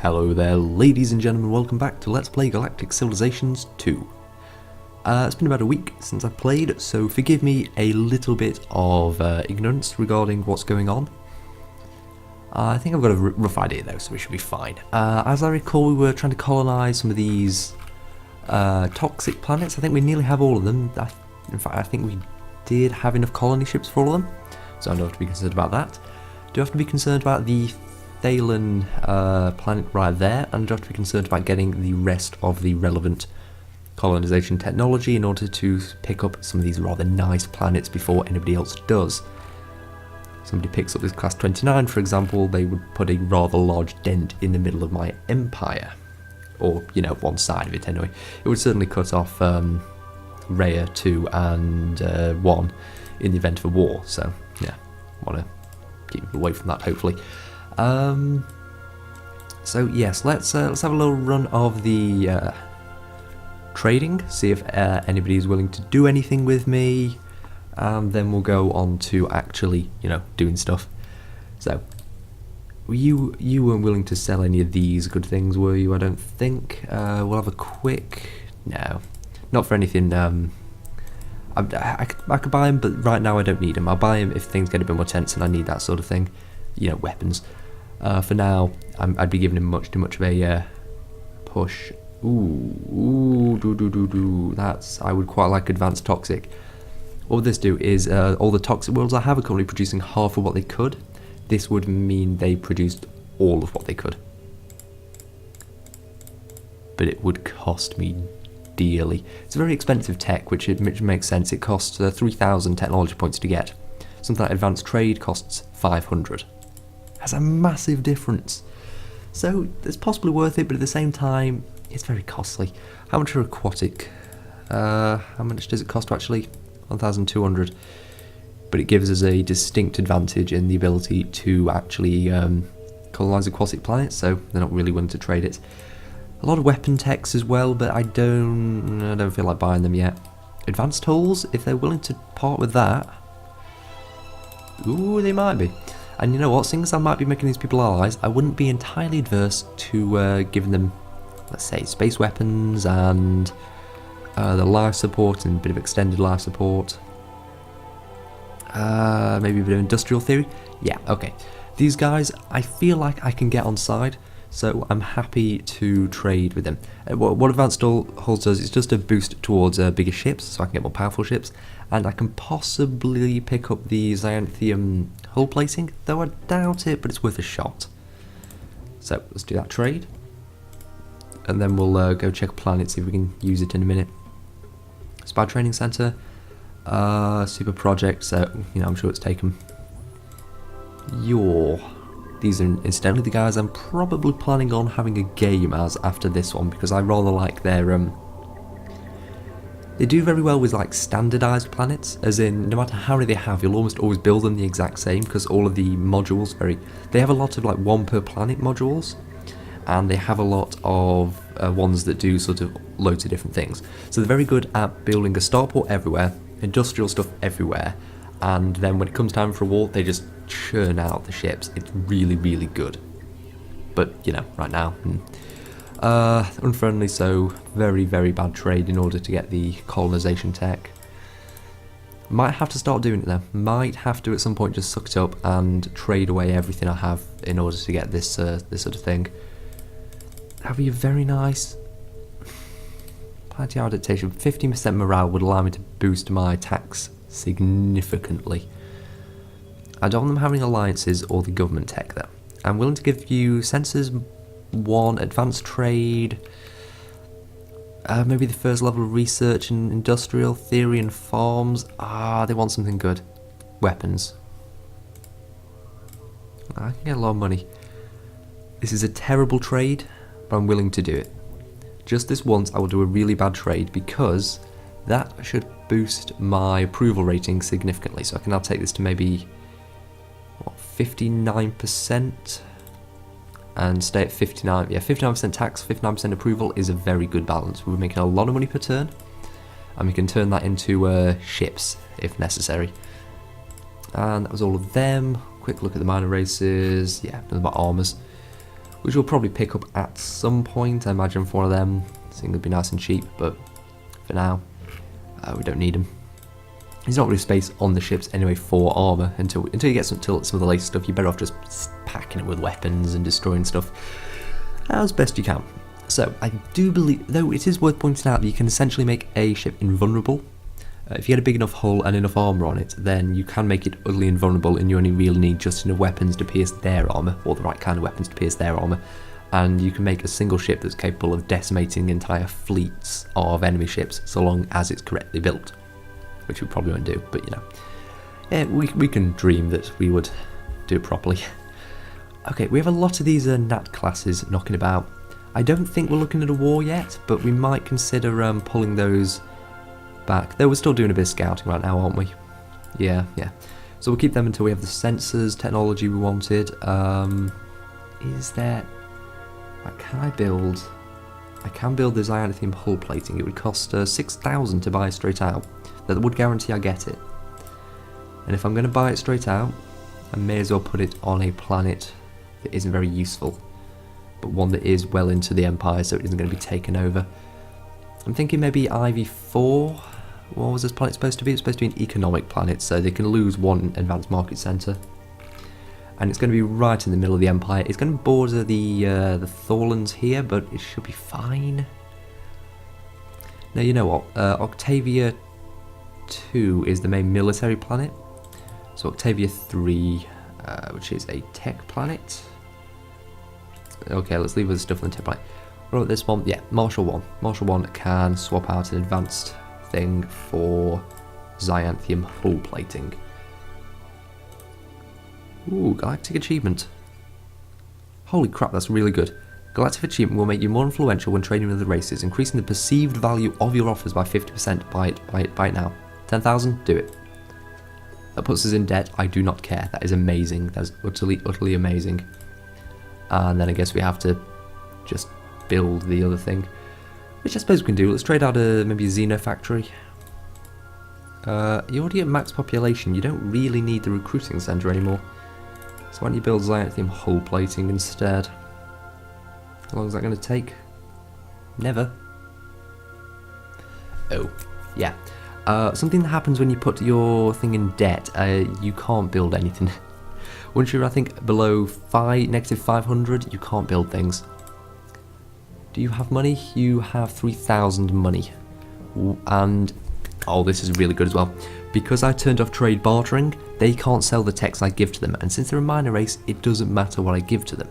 Hello there, ladies and gentlemen, welcome back to Let's Play Galactic Civilizations 2. It's been about a week since I've played, so forgive me a little bit of ignorance regarding what's going on. I think I've got a rough idea though, so we should be fine. As I recall, we were trying to colonise some of these toxic planets. I think we nearly have all of them. In fact, I think we did have enough colony ships for all of them, so I don't have to be concerned about that. Do I have to be concerned about the Thalen planet right there, and do I have to be concerned about getting the rest of the relevant colonisation technology in order to pick up some of these rather nice planets before anybody else does? Somebody picks up this class 29, for example, they would put a rather large dent in the middle of my empire. Or, you know, one side of it anyway. It would certainly cut off Rhea 2 and 1 in the event of a war, so yeah, want to keep away from that hopefully. So yes, let's have a little run of the trading, see if anybody is willing to do anything with me, and then we'll go on to actually, you know, doing stuff. So, you weren't willing to sell any of these good things, were you? I don't think. We'll have a quick... No, not for anything. I could buy them, but right now I don't need them. I'll buy them if things get a bit more tense and I need that sort of thing. You know, weapons. For now, I'd be giving him much too much of a push. That's... I would quite like advanced toxic. What would this do is, all the toxic worlds I have are currently producing half of what they could. This would mean they produced all of what they could. But it would cost me dearly. It's a very expensive tech, which makes sense. It costs 3,000 technology points to get. Something like advanced trade costs 500. That's a massive difference. So it's possibly worth it, but at the same time, it's very costly. How much are aquatic? How much does it cost actually? 1,200. But it gives us a distinct advantage in the ability to actually colonise aquatic planets, so they're not really willing to trade it. A lot of weapon techs as well, but I don't feel like buying them yet. Advanced tools, if they're willing to part with that, ooh, they might be. And you know what, seeing as I might be making these people allies, I wouldn't be entirely adverse to giving them, let's say, space weapons and the life support and a bit of extended life support. Maybe a bit of industrial theory. Yeah, okay. These guys, I feel like I can get on side, so I'm happy to trade with them. What Advanced Hulls does is just a boost towards bigger ships, so I can get more powerful ships, and I can possibly pick up the Xanthium hull placing, though I doubt it, but it's worth a shot. So let's do that trade, and then we'll go check a planet, see if we can use it in a minute. Spy Training Center, super project, so you know, I'm sure it's taken. These are incidentally the guys I'm probably planning on having a game as after this one, because I rather like their they do very well with like standardized planets, as in no matter how many they have, you'll almost always build them the exact same, because all of the modules they have a lot of like one per planet modules, and they have a lot of ones that do sort of loads of different things. So they're very good at building a starport everywhere, industrial stuff everywhere, and then when it comes time for a war, they just churn out the ships. It's really, really good. But, you know, right now, unfriendly, so very, very bad trade in order to get the colonisation tech. Might have to start doing it though. Might have to at some point just suck it up and trade away everything I have in order to get this this sort of thing. That'd be very nice. Planetary adaptation, 15% morale would allow me to boost my tax significantly. I don't want them having alliances or the government tech though. I'm willing to give you sensors 1, advanced trade, maybe the first level of research in industrial theory and farms. They want something good. Weapons. I can get a lot of money. This is a terrible trade, but I'm willing to do it. Just this once I will do a really bad trade, because that should boost my approval rating significantly. So I can now take this to maybe, what, 59%? And stay at 59, yeah, 59% tax, 59% approval is a very good balance. We're making a lot of money per turn, and we can turn that into ships if necessary. And that was all of them. Quick look at the minor races. Yeah, nothing about armors. which we'll probably pick up at some point. I imagine for one of them, seeing it'd be nice and cheap, but for now, we don't need them. There's not really space on the ships anyway for armour until you get some of the later stuff. You're better off just packing it with weapons and destroying stuff as best you can. So I do believe, though it is worth pointing out that you can essentially make a ship invulnerable. If you get a big enough hull and enough armour on it, then you can make it utterly invulnerable, and you only really need just enough weapons to pierce their armour, or the right kind of weapons to pierce their armour. And you can make a single ship that's capable of decimating entire fleets of enemy ships, so long as it's correctly built. Which we probably won't do, but you know. Yeah, we can dream that we would do it properly. Okay, we have a lot of these Nat classes knocking about. I don't think we're looking at a war yet, but we might consider pulling those back. Though we're still doing a bit of scouting right now, aren't we? Yeah. So we'll keep them until we have the sensors technology we wanted. Is there... I can build the Xyanthine hull plating. It would cost 6,000 to buy straight out. That would guarantee I get it. And if I'm going to buy it straight out, I may as well put it on a planet that isn't very useful, but one that is well into the Empire, so it isn't going to be taken over. I'm thinking maybe IV4. What was this planet supposed to be? It's supposed to be an economic planet, so they can lose one advanced market centre. And it's going to be right in the middle of the Empire. It's going to border the Thorlands here, but it should be fine. Now, you know what? Octavia 2 is the main military planet. So Octavia 3, which is a tech planet. Okay, let's leave the stuff on the tech planet. What about this one? Yeah, Marshall 1. Marshall 1 can swap out an advanced thing for Xyanthine hull plating. Ooh, Galactic achievement. Holy crap, that's really good. Galactic achievement will make you more influential when trading with the races, increasing the perceived value of your offers by 50%. Buy it now. 10,000? Do it. That puts us in debt. I do not care. That is amazing. That's utterly amazing. And then I guess we have to just build the other thing, which I suppose we can do. Let's trade out maybe a Xeno factory. You're already at max population. You don't really need the recruiting centre anymore. So why don't you build Xyanthine hull plating instead? How long is that going to take? Never. Oh, yeah. Something that happens when you put your thing in debt, you can't build anything. Once you're, I think, below negative 500, you can't build things. Do you have money? You have 3,000 money. And, oh, this is really good as well. Because I turned off trade bartering, they can't sell the techs I give to them. And since they're a minor race, it doesn't matter what I give to them.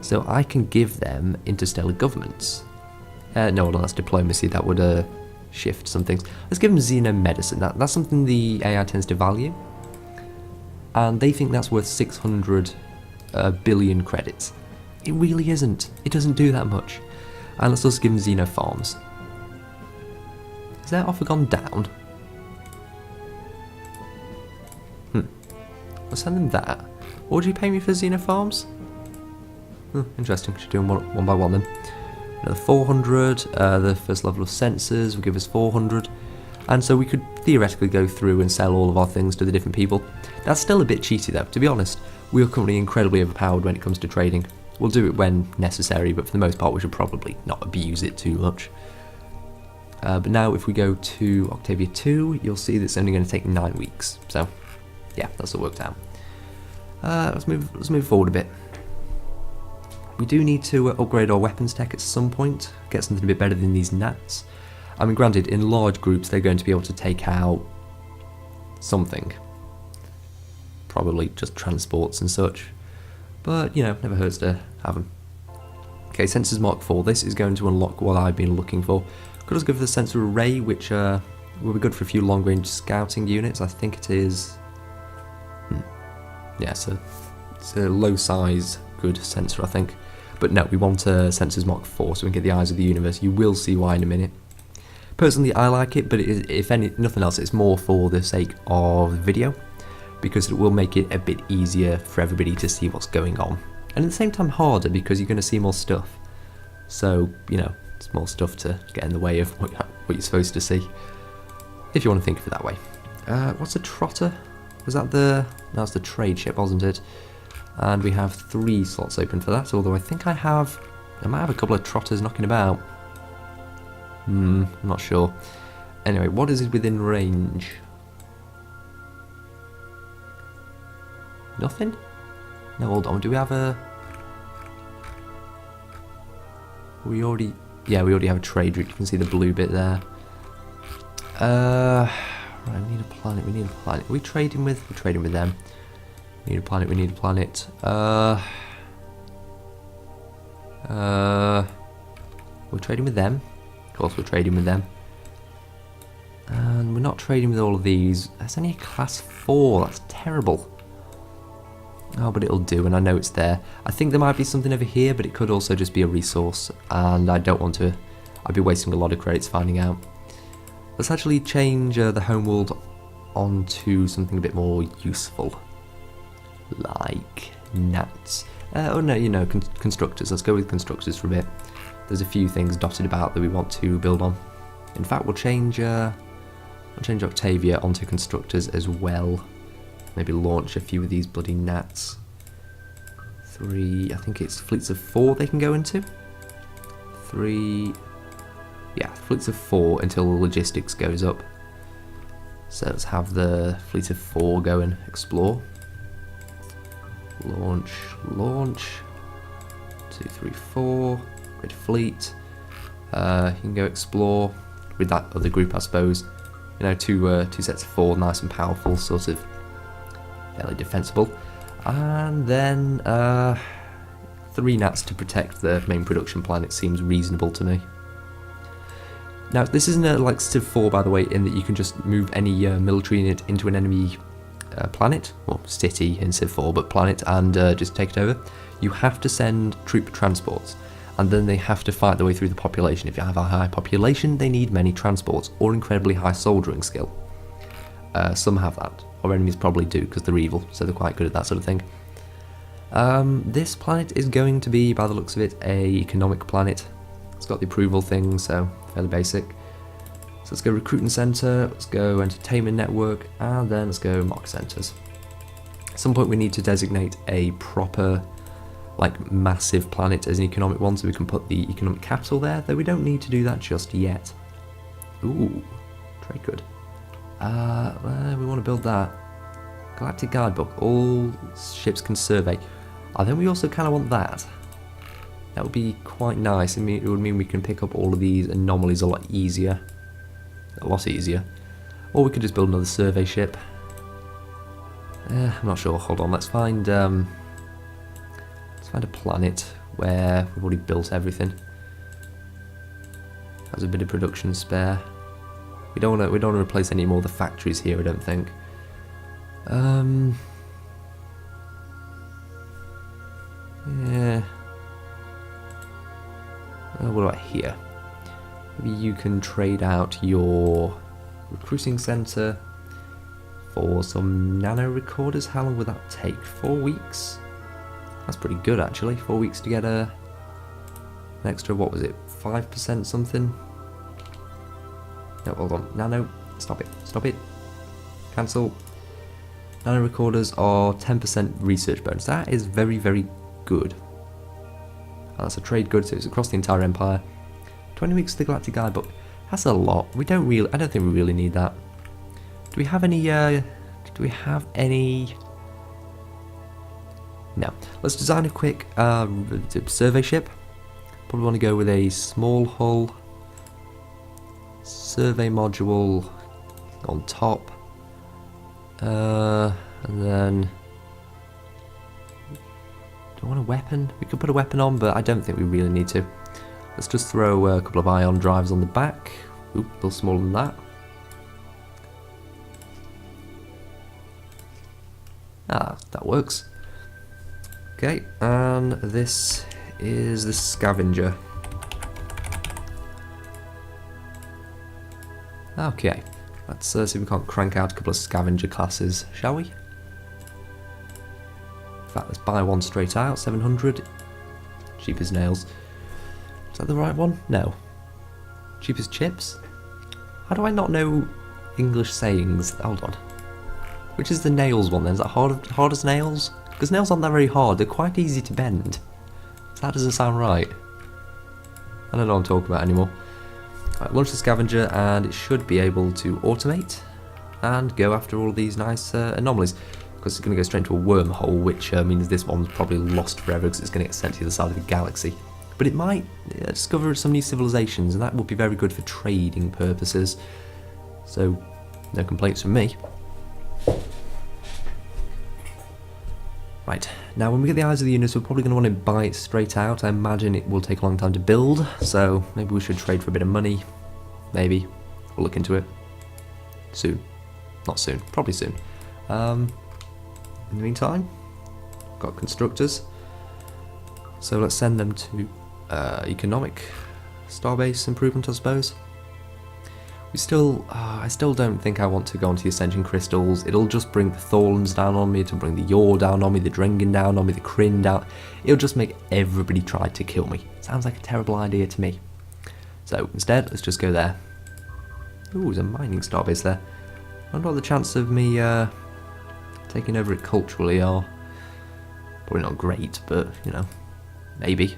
So I can give them interstellar governments. No, well, that's diplomacy. That would shift some things. Let's give them xenomedicine. That's something the AI tends to value. And they think that's worth 600 billion credits. It really isn't. It doesn't do that much. And let's also give them xenofarms. Has their offer gone down? I'll send them that. What would you pay me for xenofarms? Interesting. Should do them one by one then. Another 400. The first level of sensors will give us 400. And so we could theoretically go through and sell all of our things to the different people. That's still a bit cheaty though. To be honest, we are currently incredibly overpowered when it comes to trading. We'll do it when necessary, but for the most part we should probably not abuse it too much. But now if we go to Octavia 2, you'll see that it's only going to take 9 weeks. So yeah, that's all worked out. Let's move forward a bit. We do need to upgrade our weapons tech at some point, get something a bit better than these gnats. I mean, granted, in large groups they're going to be able to take out something. Probably just transports and such. But, you know, never hurts to have them. Okay, Sensors Mark IV. This is going to unlock what I've been looking for. Could also go for the sensor array, which will be good for a few long-range scouting units. I think it is... Yeah, it's a low-size, good sensor, I think. But no, we want Sensors Mark IV, so we can get the eyes of the universe. You will see why in a minute. Personally, I like it, but if nothing else, it's more for the sake of video, because it will make it a bit easier for everybody to see what's going on. And at the same time harder, because you're going to see more stuff. So, you know, it's more stuff to get in the way of what you're supposed to see, if you want to think of it that way. What's a trotter? Was that the... No, it's the trade ship, wasn't it? And we have 3 slots open for that, although I think I might have a couple of trotters knocking about. I'm not sure. Anyway, what is within range? Nothing? No, hold on, do we have a... Yeah, we already have a trade route, you can see the blue bit there. Right, we need a planet, Are we trading with? We're trading with them. We need a planet, we're trading with them. Of course we're trading with them. And we're not trading with all of these. That's only a class 4, that's terrible. Oh, but it'll do, and I know it's there. I think there might be something over here, but it could also just be a resource, and I don't want to... I'd be wasting a lot of credits finding out. Let's actually change the homeworld onto something a bit more useful. Like gnats. Oh no, you know, constructors. Let's go with constructors for a bit. There's a few things dotted about that we want to build on. In fact, we'll change Octavia onto constructors as well. Maybe launch a few of these bloody gnats. 3, I think it's fleets of 4 they can go into. 3, yeah, fleets of 4 until the logistics goes up. So let's have the fleet of 4 go and explore. Launch. 2, 3, 4. Great fleet. You can go explore with that other group, I suppose. You know, two sets of 4, nice and powerful, sort of fairly defensible. And then 3 gnats to protect the main production planet seems reasonable to me. Now, this isn't like Civ 4, by the way, in that you can just move any military unit into an enemy planet, or city in Civ 4, but planet, and just take it over. You have to send troop transports, and then they have to fight their way through the population. If you have a high population, they need many transports, or incredibly high soldiering skill. Some have that. Our enemies probably do, because they're evil, so they're quite good at that sort of thing. This planet is going to be, by the looks of it, a economic planet. It's got the approval thing, so fairly basic. So let's go recruiting centre, let's go entertainment network, and then let's go mock centres. At some point we need to designate a proper, like, massive planet as an economic one, so we can put the economic capital there, though we don't need to do that just yet. Ooh, very good. We want to build that. Galactic guidebook, all ships can survey. I think we also kind of want that. That would be quite nice. I mean, it would mean we can pick up all of these anomalies a lot easier. Or we could just build another survey ship. I'm not sure. Hold on. Let's find a planet where we've already built everything. Has a bit of production spare. We don't want to replace any more of the factories here, I don't think. Yeah. What about here? Maybe you can trade out your recruiting centre for some nano recorders. How long would that take? 4 weeks? That's pretty good, actually. 4 weeks to get an extra, what was it, 5% something? No, hold on. Nano, stop it. Cancel. Nano recorders are 10% research bonus. That is very, very good. That's a trade good, so it's across the entire empire. 20 weeks to the Galactic guidebook. That's a lot. I don't think we really need that. Do we have any, No. Let's design a quick survey ship. Probably want to go with a small hull. Survey module on top. And then... Do I want a weapon? We could put a weapon on, but I don't think we really need to. Let's just throw a couple of ion drives on the back. Oop, a little smaller than that. Ah, that works. Okay, and this is the scavenger. Okay, let's see if we can't crank out a couple of scavenger classes, shall we? In fact, let's buy one straight out, 700. Cheap as nails. Is that the right one? No. Cheap as chips? How do I not know English sayings? Hold on. Which is the nails one then? Is that hard as nails? Because nails aren't that very hard, they're quite easy to bend. So that doesn't sound right. I don't know what I'm talking about anymore. Right, launch the scavenger and it should be able to automate and go after all of these nice anomalies. Because it's going to go straight into a wormhole, which means this one's probably lost forever because it's going to get sent to the other side of the galaxy. But it might discover some new civilizations, and that would be very good for trading purposes. So, no complaints from me. Right, now when we get the Eyes of the Universe, we're probably going to want to buy it straight out. I imagine it will take a long time to build, so maybe we should trade for a bit of money. Maybe. We'll look into it. Soon. Not soon. Probably soon. In the meantime, got constructors. So let's send them to economic starbase improvement, I suppose. We still, I still don't think I want to go onto the Ascension Crystals. It'll just bring the Thorlans down on me, it'll bring the Yor down on me, the Drengen down on me, the Kryn down. It'll just make everybody try to kill me. Sounds like a terrible idea to me. So instead, let's just go there. Ooh, there's a mining starbase there. I wonder what the chance of me taking over it culturally are. Probably not great, but, you know, maybe.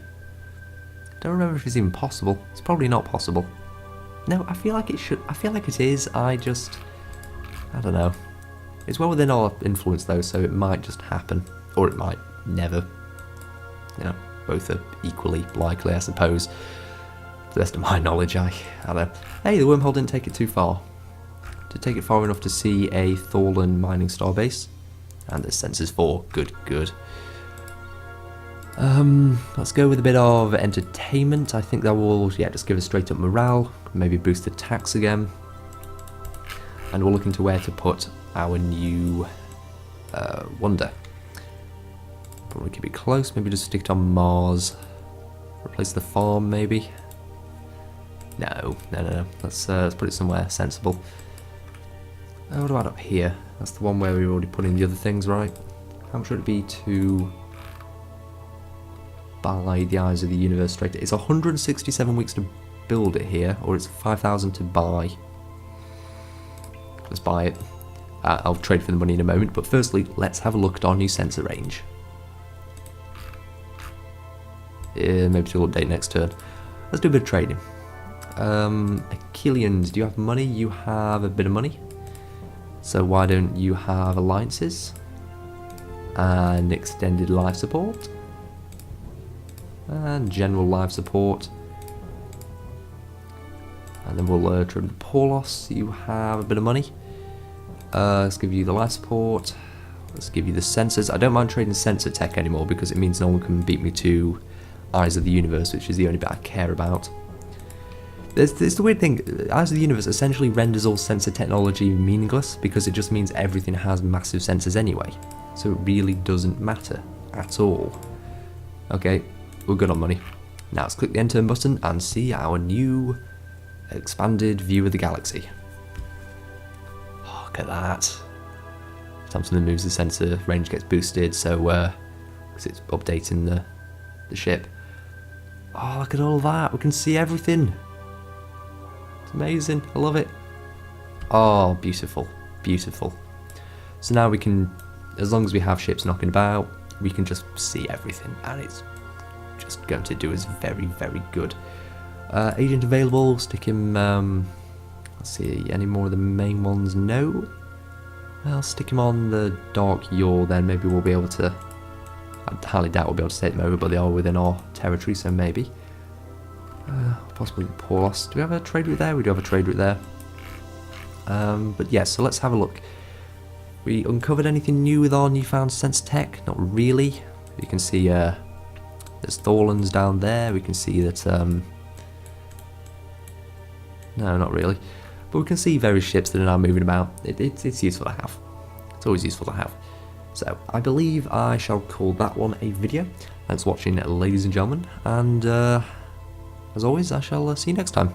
Don't remember if it's even possible. It's probably not possible. No, I feel like it should. I feel like it is. I don't know. It's well within our influence though, so it might just happen, or it might never. You know, both are equally likely, I suppose. To the best of my knowledge, I don't know. Hey, the wormhole didn't take it too far. Did take it far enough to see a Thorlan mining starbase, and there's sensors for. Good, good. Let's go with a bit of entertainment. I think that will, yeah, just give us straight up morale, maybe boost attacks again. And we'll look into where to put our new wonder. Probably keep it close, maybe just stick it on Mars. Replace the farm, maybe. No. Let's put it somewhere sensible. What about up here? That's the one where we've already put in the other things, right? How much would it be to buy the Eyes of the Universe straight? It's 167 weeks to build it here, or it's 5,000 to buy. Let's buy it. I'll trade for the money in a moment, but firstly, let's have a look at our new sensor range. Maybe we'll update next turn. Let's do a bit of trading. Achilleans, do you have money? You have a bit of money. So why don't you have alliances? And extended life support. And general life support. And then we'll trade with Paulos. You have a bit of money. Let's give you the life support. Let's give you the sensors. I don't mind trading sensor tech anymore because it means no one can beat me to Eyes of the Universe, which is the only bit I care about. It's the weird thing, Eyes of the Universe essentially renders all sensor technology meaningless because it just means everything has massive sensors anyway. So it really doesn't matter at all. Okay, we're good on money. Now let's click the end turn button and see our new expanded view of the galaxy. Oh, look at that. Every time something moves, the sensor range gets boosted, so because it's updating the ship. Oh, look at all that. We can see everything. It's amazing. I love it. Oh, beautiful. Beautiful. So now we can, as long as we have ships knocking about, we can just see everything, and it's just going to do us very, very good. Agent available, stick him, let's see, any more of the main ones? No? Well, stick him on the Dark Yor, then maybe we'll be able to, I highly doubt we'll be able to take them over, but they are within our territory, so maybe. Possibly Paulos. Do we have a trade route there? We do have a trade route there. But yeah, so let's have a look. We uncovered anything new with our newfound sense tech? Not really. You can see there's Thorlans down there. We can see that, no, not really. But we can see various ships that are now moving about. It's useful to have. It's always useful to have. So, I believe I shall call that one a video. Thanks for watching, ladies and gentlemen. And, as always, I shall see you next time.